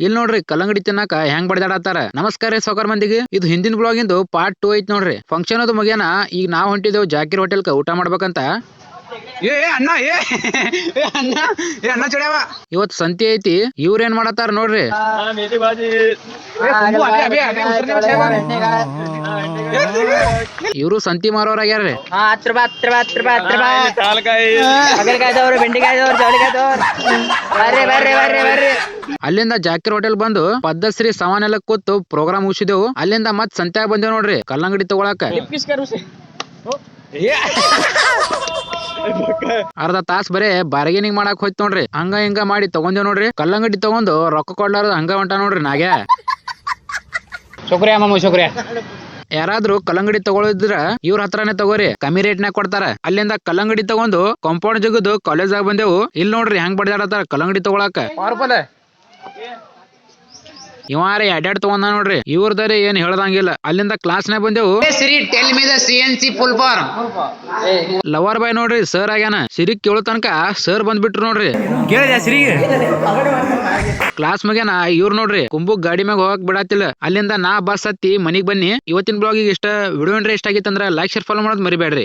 ಇಲ್ಲಿ ನೋಡ್ರಿ ಕಲ್ಲಂಗಡಿ ತಿನ್ನಾಕ ಹೆಂಗ್ ಬಡ್ದಾಡತ್ತಾರ. ನಮಸ್ಕಾರ ರೀ ಸಾವ್ಕಾರ್ ಮಂದಿಗೆ. ಇದು ಹಿಂದಿನ ಬ್ಲಾಗ್ ಇಂದು ಪಾರ್ಟ್ 2 ಐತ್ ನೋಡ್ರಿ. ಫಂಕ್ಷನ್ ಅದು ಮುಗ್ಯಾನ ಈಗ ನಾವ್ ಹೊಂಟಿದೇವ್ ಜಾಕಿರ್ ಹೋಟೆಲ್ ಊಟ ಮಾಡ್ಬೇಕಂತ. ಅಣ್ಣ ಚಡ್ಯಾವ ಇವತ್ ಸಂತಿ ಐತಿ. ಇವ್ರೇನ್ ಮಾಡತ್ತಾರ ನೋಡ್ರಿ. ಇವ್ರು ಸಂತಿ ಮಾರೋರಾಗ್ಯಾರ್ರಿ. 10 ರೂಪಾಯಿ ಹಾಗಲಕಾಯ್ದವ್ರು, ಬೆಂಡಿಕಾಯ್ದವ್ರು, ಚೌಳಿಕಾಯ್ದವ್ರು, ಬರ್ರಿ. ಅಲ್ಲಿಂದ ಜಾಕಿರ್ ಹೋಟೆಲ್ ಬಂದು ಪದ್ಧಶ್ರೀ ಸಾಮಾನ್ ಎಲ್ಲ ಕೂತು ಪ್ರೋಗ್ರಾಮ್ ಮುಗಿಸಿದೆವು. ಅಲ್ಲಿಂದ ಮತ್ ಸಂತ್ಯಾಗ ಬಂದೇವ್ ನೋಡ್ರಿ ಕಲ್ಲಂಗಡಿ ತಗೊಳಕ. ಅರ್ಧ ತಾಸ್ ಬರೇ ಬಾರ್ಗೇನಿಂಗ್ ಮಾಡಕ್ ಹೋಯ್ತು ನೋಡ್ರಿ. ಹಂಗ ಹಿಂಗ ಮಾಡಿ ತಗೊಂದೇವ್ ನೋಡ್ರಿ. ಕಲ್ಲಂಗಡಿ ತಗೊಂಡು ರೊಕ್ಕ ಕೊಡ್ಲಾರ್ದ ಹಂಗ ಹೊಂಟ ನೋಡ್ರಿ ನಾಗೆ. ಶುಕ್ರಿಯಾ ಮಾಮು ಶುಕ್ರಿಯಾ. ಯಾರಾದ್ರೂ ಕಲ್ಲಂಗಡಿ ತಗೊಳಿದ್ರ ಇವ್ರ ಹತ್ರನೇ ತಗೋರಿ, ಕಮ್ಮಿ ರೇಟ್ ನಾಗ ಕೊಡ್ತಾರ. ಅಲ್ಲಿಂದ ಕಲ್ಲಂಗಡಿ ತಗೊಂಡು ಕಾಂಪೌಂಡ್ ಜಗದು ಕಾಲೇಜ್ ಆಗ ಬಂದೆವು. ಇಲ್ಲಿ ನೋಡ್ರಿ ಹೆಂಗ್ ಬಡ್ದಾಡತ್ತಾರ ಕಲ್ಲಂಗಡಿ ತಗೊಳಕ. ಇವಾರ ಎಡ್ಯಾಡ್ ತಗೊಂಡ ನೋಡ್ರಿ. ಇವ್ರದಾರಿ ಏನ್ ಹೇಳ್ದಂಗಿಲ್ಲ. ಅಲ್ಲಿಂದ ಕ್ಲಾಸ್ ನಾಗ ಬಂದೆವು. ಲವರ್ ಬಾಯ್ ನೋಡ್ರಿ ಸರ್ ಆಗ್ಯಾನ. ಸಿರಿ ಕೇಳೋ ತನಕ ಸರ್ ಬಂದ್ಬಿಟ್ರು ನೋಡ್ರಿ. ಕ್ಲಾಸ್ ಮುಗ್ಯಾನ ಇವ್ರು ನೋಡ್ರಿ ಕುಂಬುಕ್ ಗಾಡಿ ಮ್ಯಾಗ ಹೋಗಕ್ ಬಿಡತ್ತಿಲ್ಲ. ಅಲ್ಲಿಂದ ನಾ ಬಸ್ ಹತ್ತಿ ಮನಿಗ್ ಬನ್ನಿ. ಇವತ್ತಿನ ಬ್ಲಾಗಿಗೆ ಇಷ್ಟ. ವಿಡಿಯೋ ಇಷ್ಟ ಆಗಿತ್ತಂದ್ರ ಲೈಕ್ ಶೇರ್ ಫಾಲೋ ಮಾಡೋದ್ ಮರಿಬೇಡ್ರಿ.